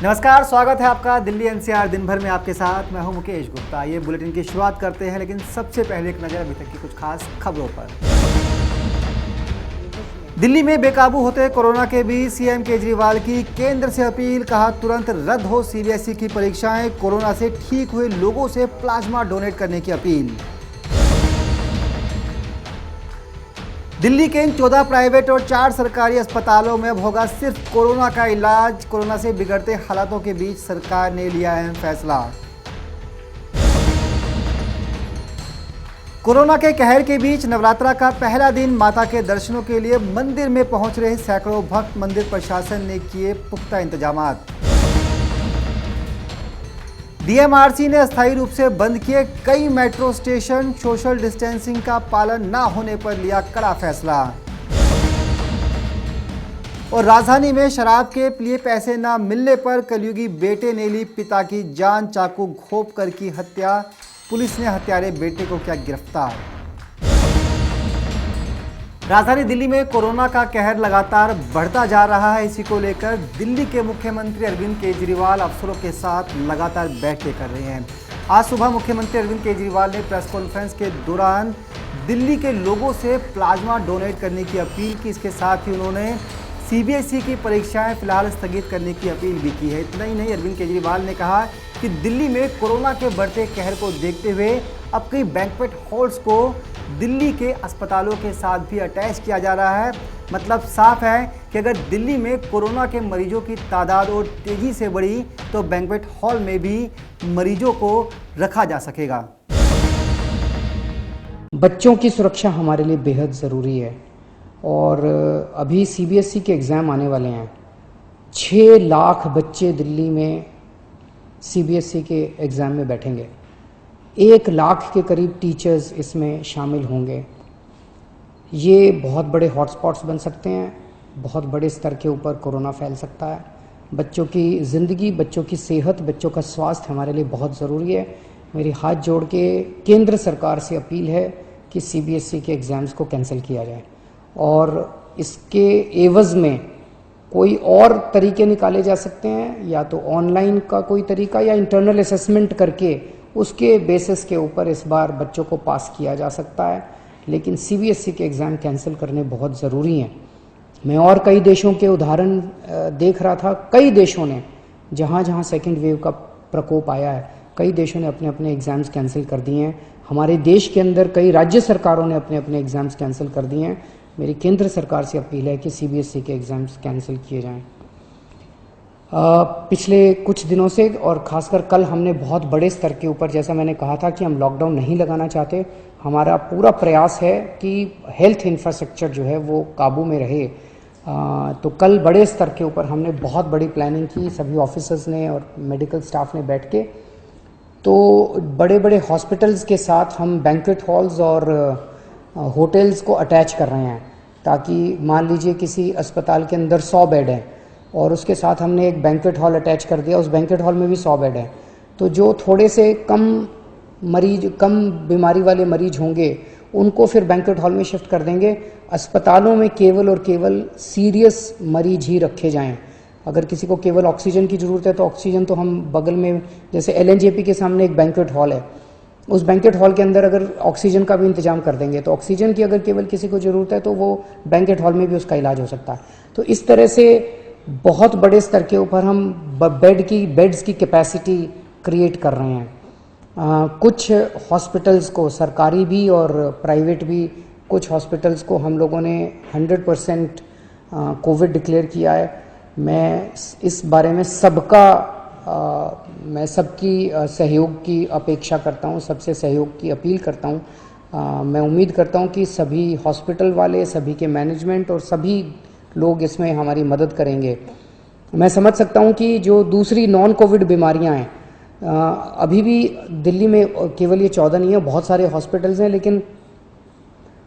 नमस्कार, स्वागत है आपका दिल्ली एनसीआर दिन भर में आपके साथ। मैं हूं मुकेश गुप्ता। ये बुलेटिन की शुरुआत करते हैं, लेकिन सबसे पहले एक नज़र अभी तक की कुछ खास खबरों पर। दिल्ली में बेकाबू होते कोरोना के बीच सीएम केजरीवाल की केंद्र से अपील। कहा तुरंत रद्द हो सीबीएसई की परीक्षाएं। कोरोना से ठीक हुए लोगों से प्लाज्मा डोनेट करने की अपील। दिल्ली के इन 14 प्राइवेट और 4 सरकारी अस्पतालों में अब होगा सिर्फ कोरोना का इलाज। कोरोना से बिगड़ते हालातों के बीच सरकार ने लिया अहम फैसला। कोरोना के कहर के बीच नवरात्रा का पहला दिन, माता के दर्शनों के लिए मंदिर में पहुंच रहे सैकड़ों भक्त। मंदिर प्रशासन ने किए पुख्ता इंतजामात। डीएमआरसी ने अस्थायी रूप से बंद किए कई मेट्रो स्टेशन। सोशल डिस्टेंसिंग का पालन न होने पर लिया कड़ा फैसला। और राजधानी में शराब के लिए पैसे न मिलने पर कलयुगी बेटे ने ली पिता की जान। चाकू घोंप कर की हत्या। पुलिस ने हत्यारे बेटे को किया गिरफ्तार। राजधानी दिल्ली में कोरोना का कहर लगातार बढ़ता जा रहा है। इसी को लेकर दिल्ली के मुख्यमंत्री अरविंद केजरीवाल अफसरों के साथ लगातार बैठकें कर रहे हैं। आज सुबह मुख्यमंत्री अरविंद केजरीवाल ने प्रेस कॉन्फ्रेंस के दौरान दिल्ली के लोगों से प्लाज्मा डोनेट करने की अपील की। इसके साथ ही उन्होंने सीबीएसई की परीक्षाएं फिलहाल स्थगित करने की अपील भी की है। इतना ही नहीं, अरविंद केजरीवाल ने कहा कि दिल्ली में कोरोना के बढ़ते कहर को देखते हुए अब कई बैंक्वेट हॉल्स को दिल्ली के अस्पतालों के साथ भी अटैच किया जा रहा है। मतलब साफ है कि अगर दिल्ली में कोरोना के मरीजों की तादाद और तेज़ी से बढ़ी तो बैंक्वेट हॉल में भी मरीजों को रखा जा सकेगा। बच्चों की सुरक्षा हमारे लिए बेहद ज़रूरी है और अभी सीबीएसई के एग्ज़ाम आने वाले हैं। 6 लाख बच्चे दिल्ली में सीबीएसई के एग्ज़ाम में बैठेंगे। 1 लाख के करीब टीचर्स इसमें शामिल होंगे। ये बहुत बड़े हॉटस्पॉट्स बन सकते हैं। बहुत बड़े स्तर के ऊपर कोरोना फैल सकता है। बच्चों की ज़िंदगी, बच्चों की सेहत, बच्चों का स्वास्थ्य हमारे लिए बहुत ज़रूरी है। मेरी हाथ जोड़ के केंद्र सरकार से अपील है कि सीबीएसई के एग्ज़ाम्स को कैंसिल किया जाए और इसके एवज़ में कोई और तरीके निकाले जा सकते हैं, या तो ऑनलाइन का कोई तरीका या इंटरनल असेसमेंट करके उसके बेसिस के ऊपर इस बार बच्चों को पास किया जा सकता है। लेकिन सीबीएसई के एग्ज़ाम कैंसिल करने बहुत ज़रूरी हैं। मैं और कई देशों के उदाहरण देख रहा था। कई देशों ने जहाँ जहाँ सेकेंड वेव का प्रकोप आया है, कई देशों ने अपने अपने एग्ज़ाम्स कैंसिल कर दिए हैं। हमारे देश के अंदर कई राज्य सरकारों ने अपने अपने एग्ज़ाम्स कैंसिल कर दिए हैं। मेरी केंद्र सरकार से अपील है कि सीबीएसई के एग्ज़ाम्स कैंसिल किए जाएं। पिछले कुछ दिनों से और ख़ासकर कल हमने बहुत बड़े स्तर के ऊपर, जैसा मैंने कहा था कि हम लॉकडाउन नहीं लगाना चाहते, हमारा पूरा प्रयास है कि हेल्थ इंफ्रास्ट्रक्चर जो है वो काबू में रहे। तो कल बड़े स्तर के ऊपर हमने बहुत बड़ी प्लानिंग की, सभी ऑफिसर्स ने और मेडिकल स्टाफ ने बैठ के। तो बड़े बड़े हॉस्पिटल्स के साथ हम बैंक्वेट हॉल्स और होटल्स को अटैच कर रहे हैं, ताकि मान लीजिए किसी अस्पताल के अंदर 100 बेड हैं और उसके साथ हमने एक बैंक्वेट हॉल अटैच कर दिया, उस बैंक्वेट हॉल में भी 100 बेड हैं। तो जो थोड़े से कम बीमारी वाले मरीज होंगे उनको फिर बैंक्वेट हॉल में शिफ्ट कर देंगे। अस्पतालों में केवल और केवल सीरियस मरीज ही रखे जाएं। अगर किसी को केवल ऑक्सीजन की ज़रूरत है तो ऑक्सीजन तो हम बगल में, जैसे एलएनजेपी के सामने एक बैंक्वेट हॉल है, उस बैंक्वेट हॉल के अंदर अगर ऑक्सीजन का भी इंतजाम कर देंगे तो ऑक्सीजन की अगर केवल किसी को ज़रूरत है तो वो बैंक्वेट हॉल में भी उसका इलाज हो सकता है। तो इस तरह से बहुत बड़े स्तर के ऊपर हम बेड्स की कैपेसिटी क्रिएट कर रहे हैं। कुछ हॉस्पिटल्स को, सरकारी भी और प्राइवेट भी, कुछ हॉस्पिटल्स को हम लोगों ने 100% कोविड डिक्लेयर किया है। मैं इस बारे में मैं सबकी सहयोग की अपेक्षा करता हूँ, सबसे सहयोग की अपील करता हूँ। मैं उम्मीद करता हूँ कि सभी हॉस्पिटल वाले, सभी के मैनेजमेंट और सभी लोग इसमें हमारी मदद करेंगे। मैं समझ सकता हूँ कि जो दूसरी नॉन कोविड बीमारियाँ हैं, अभी भी दिल्ली में केवल ये 14 नहीं है, बहुत सारे हॉस्पिटल्स हैं, लेकिन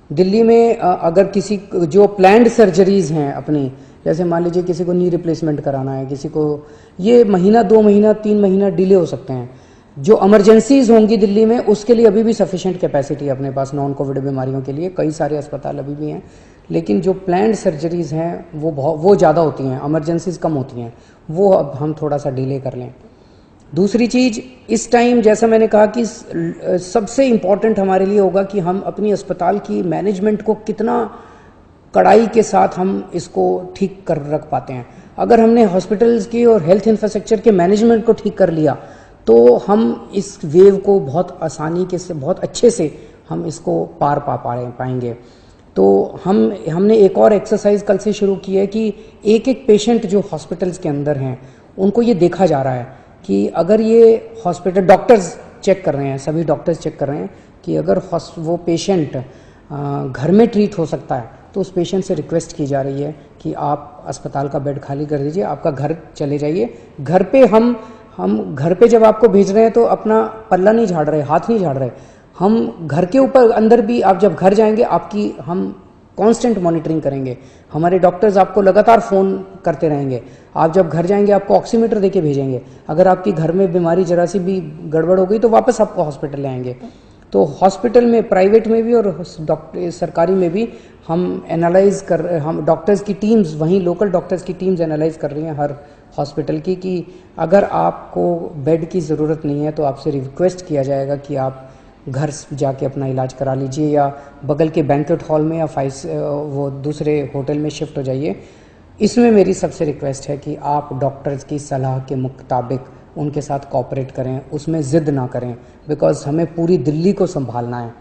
दिल्ली में अगर किसी जो प्लान्ड सर्जरीज हैं अपनी, जैसे मान लीजिए किसी को नी रिप्लेसमेंट कराना है, किसी को, ये महीना, 2 महीना, 3 महीना डिले हो सकते हैं। जो इमरजेंसीज होंगी दिल्ली में, उसके लिए अभी भी सफिशिएंट कैपेसिटी है अपने पास नॉन कोविड बीमारियों के लिए। कई सारे अस्पताल अभी भी हैं। लेकिन जो प्लान्ड सर्जरीज़ हैं वो ज़्यादा होती हैं, इमरजेंसीज़ कम होती हैं, वो अब हम थोड़ा सा डिले कर लें। दूसरी चीज़, इस टाइम जैसा मैंने कहा कि सबसे इम्पॉर्टेंट हमारे लिए होगा कि हम अपनी अस्पताल की मैनेजमेंट को कितना कड़ाई के साथ हम इसको ठीक कर रख पाते हैं। अगर हमने हॉस्पिटल्स की और हेल्थ इंफ्रास्ट्रक्चर के मैनेजमेंट को ठीक कर लिया तो हम इस वेव को बहुत आसानी के से, बहुत अच्छे से हम इसको पार पाएंगे। तो हमने एक और एक्सरसाइज कल से शुरू की है कि एक एक पेशेंट जो हॉस्पिटल्स के अंदर हैं उनको ये देखा जा रहा है कि अगर ये हॉस्पिटल, डॉक्टर्स चेक कर रहे हैं, सभी डॉक्टर्स चेक कर रहे हैं कि अगर वो पेशेंट घर में ट्रीट हो सकता है तो उस पेशेंट से रिक्वेस्ट की जा रही है कि आप अस्पताल का बेड खाली कर दीजिए, आपका घर चले जाइए। घर पे हम घर पे जब आपको भेज रहे हैं तो अपना पल्ला नहीं झाड़ रहे, हाथ नहीं झाड़ रहे। हम घर के ऊपर अंदर भी, आप जब घर जाएंगे आपकी हम कांस्टेंट मॉनिटरिंग करेंगे, हमारे डॉक्टर्स आपको लगातार फ़ोन करते रहेंगे। आप जब घर जाएंगे आपको ऑक्सीमीटर देके भेजेंगे। अगर आपकी घर में बीमारी जरा सी भी गड़बड़ हो गई तो वापस आपको हॉस्पिटल ले आएंगे। तो हॉस्पिटल में, प्राइवेट में भी और सरकारी में भी हम डॉक्टर्स की टीम्स, वहीं लोकल डॉक्टर्स की टीम्स एनालाइज कर रही हैं हर हॉस्पिटल की कि अगर आपको बेड की ज़रूरत नहीं है तो आपसे रिक्वेस्ट किया जाएगा कि आप घर जाके अपना इलाज करा लीजिए या बगल के बैंक्वेट हॉल में या वो दूसरे होटल में शिफ्ट हो जाइए। इसमें मेरी सबसे रिक्वेस्ट है कि आप डॉक्टर्स की सलाह के मुताबिक उनके साथ कोऑपरेट करें, उसमें ज़िद ना करें, बिकॉज हमें पूरी दिल्ली को संभालना है।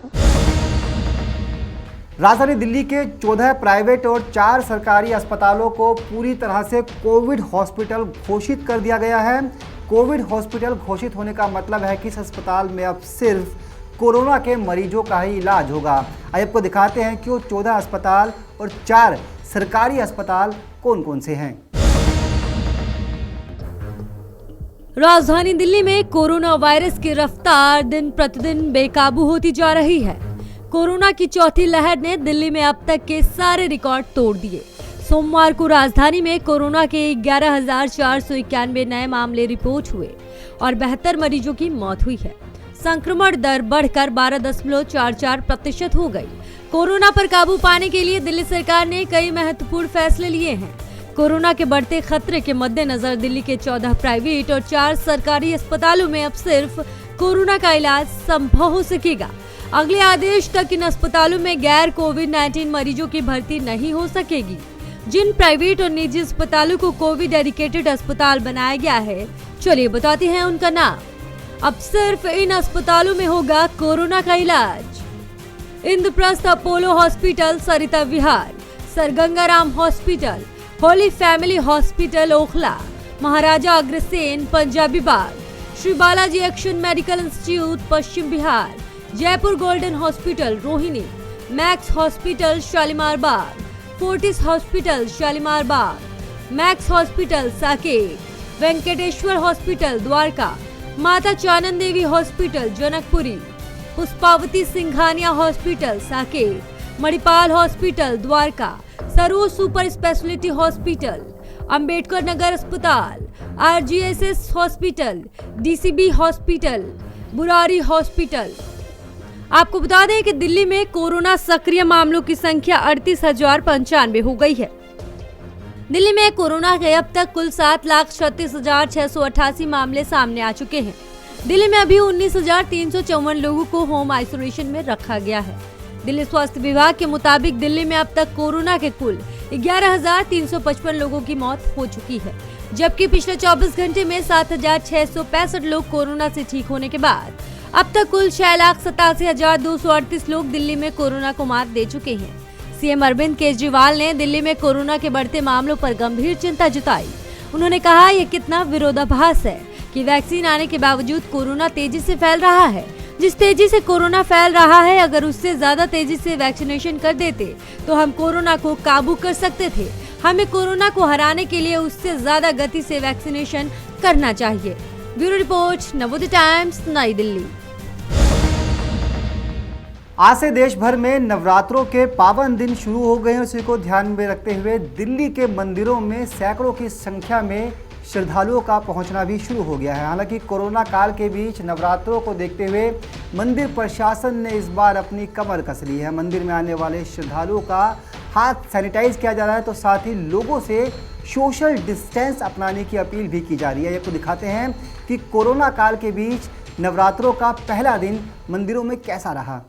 राजधानी दिल्ली के 14 प्राइवेट और 4 सरकारी अस्पतालों को पूरी तरह से कोविड हॉस्पिटल घोषित कर दिया गया है। कोविड हॉस्पिटल घोषित होने का मतलब है कि इस अस्पताल में अब सिर्फ कोरोना के मरीजों का ही इलाज होगा। आइए आपको दिखाते हैं कि वो 14 अस्पताल और 4 सरकारी अस्पताल कौन कौन से हैं। राजधानी दिल्ली में कोरोना वायरस की रफ्तार दिन प्रतिदिन बेकाबू होती जा रही है। कोरोना की चौथी लहर ने दिल्ली में अब तक के सारे रिकॉर्ड तोड़ दिए। सोमवार को राजधानी में कोरोना के 11,491 नए मामले रिपोर्ट हुए और 72 मरीजों की मौत हुई है। संक्रमण दर बढ़कर 12.44% हो गई। कोरोना पर काबू पाने के लिए दिल्ली सरकार ने कई महत्वपूर्ण फैसले लिए हैं। कोरोना के बढ़ते खतरे के मद्देनजर दिल्ली के 14 प्राइवेट और 4 सरकारी अस्पतालों में अब सिर्फ कोरोना का इलाज संभव हो सकेगा। अगले आदेश तक इन अस्पतालों में गैर कोविड-19 मरीजों की भर्ती नहीं हो सकेगी। जिन प्राइवेट और निजी अस्पतालों को कोविड डेडिकेटेड अस्पताल बनाया गया है, चलिए बताते हैं उनका नाम। अब सिर्फ इन अस्पतालों में होगा कोरोना का इलाज। Indraprastha Apollo hospital Sarita Vihar, sir Gangaram hospital, holy family hospital Okhla, Maharaja Agrasen Punjabi Bagh, Shri Balaji action medical institute Paschim Vihar, Jaipur golden hospital Rohini, Max hospital Shalimar Bagh, Fortis hospital Shalimar Bagh, Max hospital Saket, Venkateshwar hospital Dwarka, Mata Chanan Devi hospital Janakpuri, Pushpavati Singhania hospital Saket, Manipal hospital Dwarka, Saroj super speciality hospital, Ambedkar Nagar अस्पताल, RGSS hospital, DCB hospital, Burari hospital. आपको बता दें कि दिल्ली में corona सक्रिय मामलों की संख्या 38,095 हो गई है। दिल्ली में कोरोना के अब तक कुल 7,36,688 मामले सामने आ चुके हैं। दिल्ली में अभी 19,354 लोगों को होम आइसोलेशन में रखा गया है। दिल्ली स्वास्थ्य विभाग के मुताबिक दिल्ली में अब तक कोरोना के कुल 11,355 लोगों की मौत हो चुकी है, जबकि पिछले 24 घंटे में 7,665 लोग कोरोना से ठीक होने के बाद अब तक कुल 6,87,238 लोग दिल्ली में कोरोना को मात दे चुके हैं। सीएम अरविंद केजरीवाल ने दिल्ली में कोरोना के बढ़ते मामलों पर गंभीर चिंता जताई। उन्होंने कहा, यह कितना विरोधाभास है कि वैक्सीन आने के बावजूद कोरोना तेजी से फैल रहा है। जिस तेजी से कोरोना फैल रहा है, अगर उससे ज्यादा तेजी से वैक्सीनेशन कर देते तो हम कोरोना को काबू कर सकते थे। हमें कोरोना को हराने के लिए उससे ज्यादा गति से वैक्सीनेशन करना चाहिए। ब्यूरो रिपोर्ट, नवोदय टाइम्स, नई दिल्ली। आज से देश भर में नवरात्रों के पावन दिन शुरू हो गए हैं। उसी को ध्यान में रखते हुए दिल्ली के मंदिरों में सैकड़ों की संख्या में श्रद्धालुओं का पहुंचना भी शुरू हो गया है। हालांकि कोरोना काल के बीच नवरात्रों को देखते हुए मंदिर प्रशासन ने इस बार अपनी कमर कस ली है। मंदिर में आने वाले श्रद्धालुओं का हाथ सैनिटाइज किया जा रहा है, तो साथ ही लोगों से सोशल डिस्टेंस अपनाने की अपील भी की जा रही है। आपको दिखाते हैं कि कोरोना काल के बीच नवरात्रों का पहला दिन मंदिरों में कैसा रहा।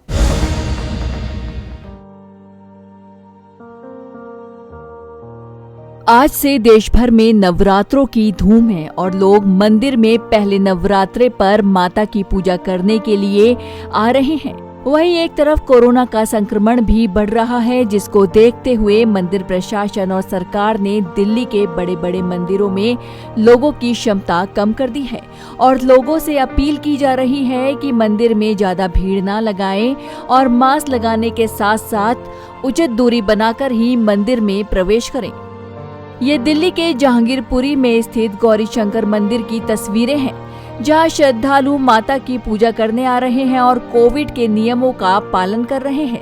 आज से देश भर में नवरात्रों की धूम है और लोग मंदिर में पहले नवरात्रे पर माता की पूजा करने के लिए आ रहे हैं। वहीं एक तरफ कोरोना का संक्रमण भी बढ़ रहा है, जिसको देखते हुए मंदिर प्रशासन और सरकार ने दिल्ली के बड़े बड़े मंदिरों में लोगों की क्षमता कम कर दी है और लोगों से अपील की जा रही है कि मंदिर में ज्यादा भीड़ ना लगाएं और मास्क लगाने के साथ साथ उचित दूरी बनाकर ही मंदिर में प्रवेश करें। ये दिल्ली के जहांगीरपुरी में स्थित गौरी शंकर मंदिर की तस्वीरें हैं, जहां श्रद्धालु माता की पूजा करने आ रहे हैं और कोविड के नियमों का पालन कर रहे हैं।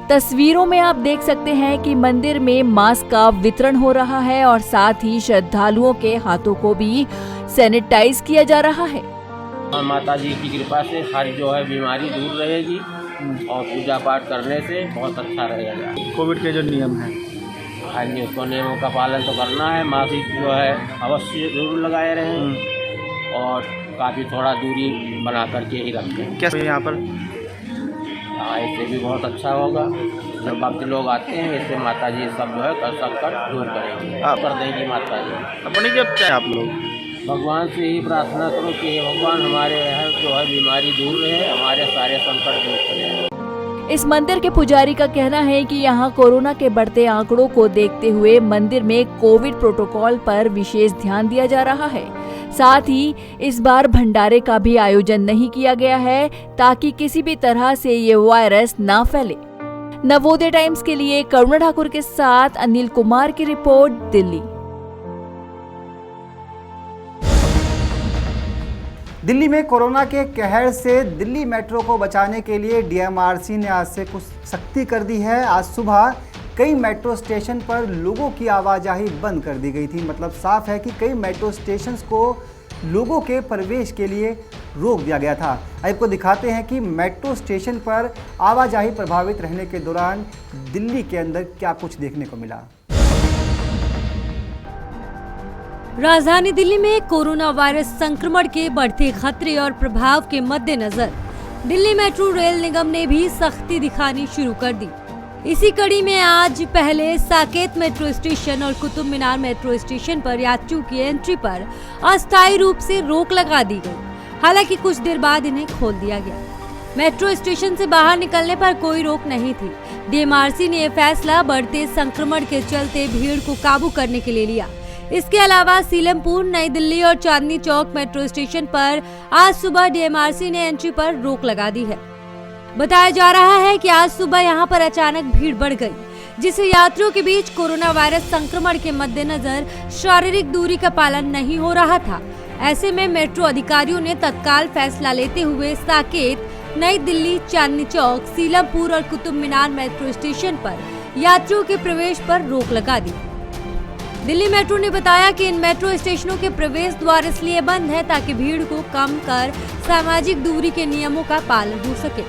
तस्वीरों में आप देख सकते हैं कि मंदिर में मास्क का वितरण हो रहा है और साथ ही श्रद्धालुओं के हाथों को भी सैनिटाइज किया जा रहा है। माता जी की कृपा से हर जो है बीमारी दूर रहेगी और पूजा पाठ करने से बहुत अच्छा रहेगा। कोविड के जो नियम हैं, हाँ जी, उसको नियमों का पालन तो करना है। मास्क जो है अवश्य जरूर लगाए रहें और काफ़ी थोड़ा दूरी बना करके ही रखें। कैसे यहाँ पर? हाँ, इससे भी बहुत अच्छा होगा। जब भक्त लोग आते हैं इससे माता जी सब जो है कर दूर करेंगे, कर देंगी माता जी। अपनी क्या चाहे आप लोग? भगवान से ही प्रार्थना करो कि हे भगवान हमारे यहाँ जो है बीमारी दूर रहे, हमारे सारे संकट दूर करें। इस मंदिर के पुजारी का कहना है कि यहाँ कोरोना के बढ़ते आंकड़ों को देखते हुए मंदिर में कोविड प्रोटोकॉल पर विशेष ध्यान दिया जा रहा है। साथ ही इस बार भंडारे का भी आयोजन नहीं किया गया है ताकि किसी भी तरह से ये वायरस ना फैले। नवोदय टाइम्स के लिए करुणा ठाकुर के साथ अनिल कुमार की रिपोर्ट, दिल्ली। दिल्ली में कोरोना के कहर से दिल्ली मेट्रो को बचाने के लिए डीएमआरसी ने आज से कुछ सख्ती कर दी है। आज सुबह कई मेट्रो स्टेशन पर लोगों की आवाजाही बंद कर दी गई थी। मतलब साफ है कि कई मेट्रो स्टेशंस को लोगों के प्रवेश के लिए रोक दिया गया था। आपको दिखाते हैं कि मेट्रो स्टेशन पर आवाजाही प्रभावित रहने के दौरान दिल्ली के अंदर क्या कुछ देखने को मिला। राजधानी दिल्ली में कोरोना वायरस संक्रमण के बढ़ते खतरे और प्रभाव के मद्देनजर दिल्ली मेट्रो रेल निगम ने भी सख्ती दिखानी शुरू कर दी। इसी कड़ी में आज पहले साकेत मेट्रो स्टेशन और कुतुब मीनार मेट्रो स्टेशन पर यात्रियों की एंट्री पर अस्थायी रूप से रोक लगा दी गई। हालांकि कुछ देर बाद इन्हें खोल दिया गया। मेट्रो स्टेशन से बाहर निकलने पर कोई रोक नहीं थी। डीएमआरसी ने यह फैसला बढ़ते संक्रमण के चलते भीड़ को काबू करने के लिए लिया। इसके अलावा सीलमपुर, नई दिल्ली और चांदनी चौक मेट्रो स्टेशन पर आज सुबह डीएमआरसी ने एंट्री पर रोक लगा दी है। बताया जा रहा है कि आज सुबह यहां पर अचानक भीड़ बढ़ गई, जिससे यात्रियों के बीच कोरोना वायरस संक्रमण के मद्देनजर शारीरिक दूरी का पालन नहीं हो रहा था। ऐसे में मेट्रो अधिकारियों ने तत्काल फैसला लेते हुए साकेत, नई दिल्ली, चांदनी चौक, सीलमपुर और कुतुब मीनार मेट्रो स्टेशन पर यात्रियों के प्रवेश पर रोक लगा दी। दिल्ली मेट्रो ने बताया कि इन मेट्रो स्टेशनों के प्रवेश द्वार इसलिए बंद है ताकि भीड़ को कम कर सामाजिक दूरी के नियमों का पालन हो सके।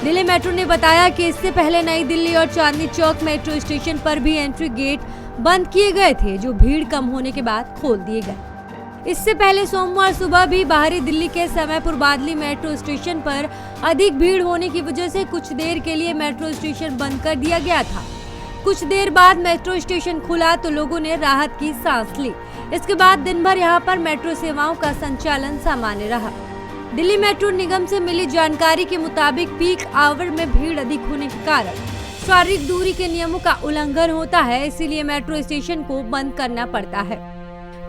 दिल्ली मेट्रो ने बताया कि इससे पहले नई दिल्ली और चांदनी चौक मेट्रो स्टेशन पर भी एंट्री गेट बंद किए गए थे, जो भीड़ कम होने के बाद खोल दिए गए। इससे पहले सोमवार सुबह भी बाहरी दिल्ली के समयपुर बादली मेट्रो स्टेशन पर अधिक भीड़ होने की वजह से कुछ देर के लिए मेट्रो स्टेशन बंद कर दिया गया था। कुछ देर बाद मेट्रो स्टेशन खुला तो लोगों ने राहत की सांस ली। इसके बाद दिन भर यहां पर मेट्रो सेवाओं का संचालन सामान्य रहा। दिल्ली मेट्रो निगम से मिली जानकारी के मुताबिक पीक आवर में भीड़ अधिक होने के कारण शारीरिक दूरी के नियमों का उल्लंघन होता है, इसीलिए मेट्रो स्टेशन को बंद करना पड़ता है।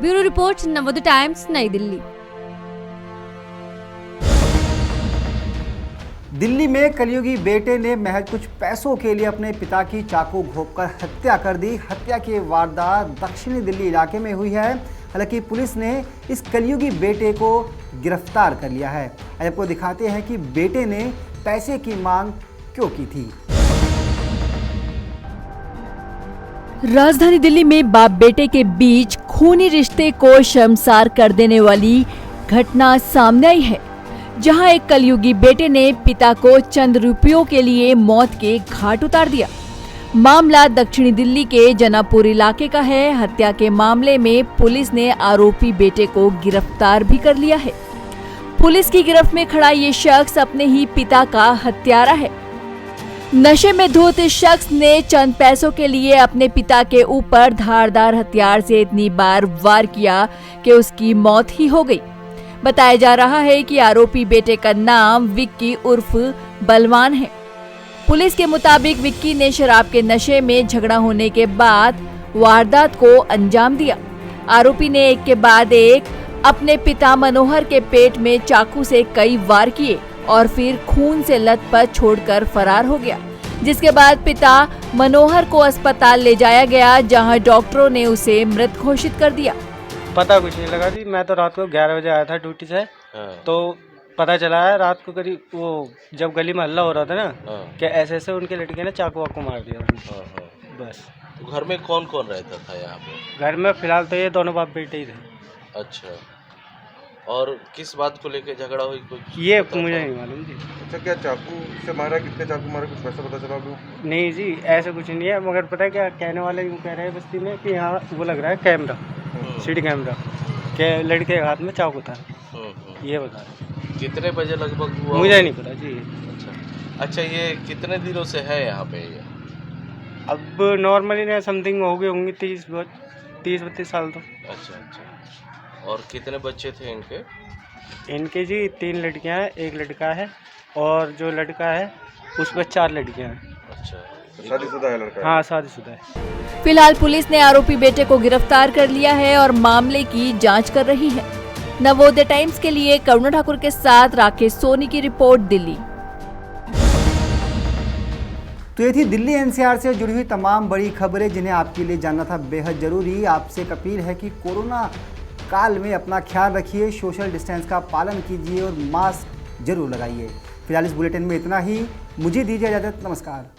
ब्यूरो रिपोर्ट, नवोदय टाइम्स, नई दिल्ली। दिल्ली में कलयुगी बेटे ने महज कुछ पैसों के लिए अपने पिता की चाकू घोंपकर हत्या कर दी। हत्या की वारदात दक्षिणी दिल्ली इलाके में हुई है। हालांकि पुलिस ने इस कलयुगी बेटे को गिरफ्तार कर लिया है। आपको दिखाते हैं कि बेटे ने पैसे की मांग क्यों की थी। राजधानी दिल्ली में बाप बेटे के बीच खूनी रिश्ते को शर्मसार कर देने वाली घटना सामने आई है, जहां एक कलयुगी बेटे ने पिता को चंद रुपयों के लिए मौत के घाट उतार दिया। मामला दक्षिणी दिल्ली के जनापुर इलाके का है। हत्या के मामले में पुलिस ने आरोपी बेटे को गिरफ्तार भी कर लिया है। पुलिस की गिरफ्त में खड़ा ये शख्स अपने ही पिता का हत्यारा है। नशे में धुत इस शख्स ने चंद पैसों के लिए अपने पिता के ऊपर धारदार हथियार से इतनी बार वार किया कि उसकी मौत ही हो गई। बताया जा रहा है कि आरोपी बेटे का नाम विक्की उर्फ बलवान है। पुलिस के मुताबिक विक्की ने शराब के नशे में झगड़ा होने के बाद वारदात को अंजाम दिया। आरोपी ने एक के बाद एक अपने पिता मनोहर के पेट में चाकू से कई वार किए और फिर खून से लथपथ छोड़कर फरार हो गया, जिसके बाद पिता मनोहर को अस्पताल ले जाया गया, जहां डॉक्टरों ने उसे मृत घोषित कर दिया। पता कुछ नहीं लगा जी। मैं तो रात को 11 बजे आया था ड्यूटी से, तो पता चला है रात को करीब वो जब गली में हल्ला हो रहा था ना कि ऐसे उनके लड़के ने चाकू वाकू मार दिया। बस। तो घर में कौन कौन रहता था यहाँ पे? घर में फिलहाल तो ये दोनों बाप बेटे ही थे। अच्छा, और किस बात को लेकर झगड़ा हुई कुछ? ये मुझे नहीं मालूम जी। अच्छा, क्या चाकू से मारा? कितने चाकू मारे, कुछ वैसा पता चला अभी? नहीं जी, ऐसा कुछ नहीं है, मगर पता है क्या कहने वाले यूँ कह रहे हैं बस्ती में कि यहाँ वो लग रहा है कैमरा, सिटी कैमरा, के लड़के के हाथ में चाकू था। ये बता रहे। कितने बजे लगभग हुआ? मुझे नहीं पता जी। अच्छा, ये कितने दिनों से है यहाँ पे? ये अब नॉर्मली ना समथिंग हो गए होंगे 30-32 साल तो। अच्छा। और कितने बच्चे थे इनके? इनके जी 3 लड़कियां हैं, 1 लड़का है, और जो लड़का है उस पर 4 लड़कियां हैं। अच्छा, शादीशुदा है लड़का? हाँ, शादीशुदा है। फिलहाल पुलिस ने आरोपी बेटे को गिरफ्तार कर लिया है और मामले की जांच कर रही है। नवोदय टाइम्स के लिए करुणा ठाकुर के साथ राकेश सोनी की रिपोर्ट, दिल्ली। तो ये थी दिल्ली एनसीआर से जुड़ी हुई तमाम बड़ी खबरें जिन्हें आपके लिए जानना था बेहद जरूरी। आपसे एक अपील है कि कोरोना काल में अपना ख्याल रखिए, सोशल डिस्टेंस का पालन कीजिए और मास्क जरूर लगाइए। फिलहाल इस बुलेटिन में इतना ही। मुझे दीजिए इजाजत। नमस्कार।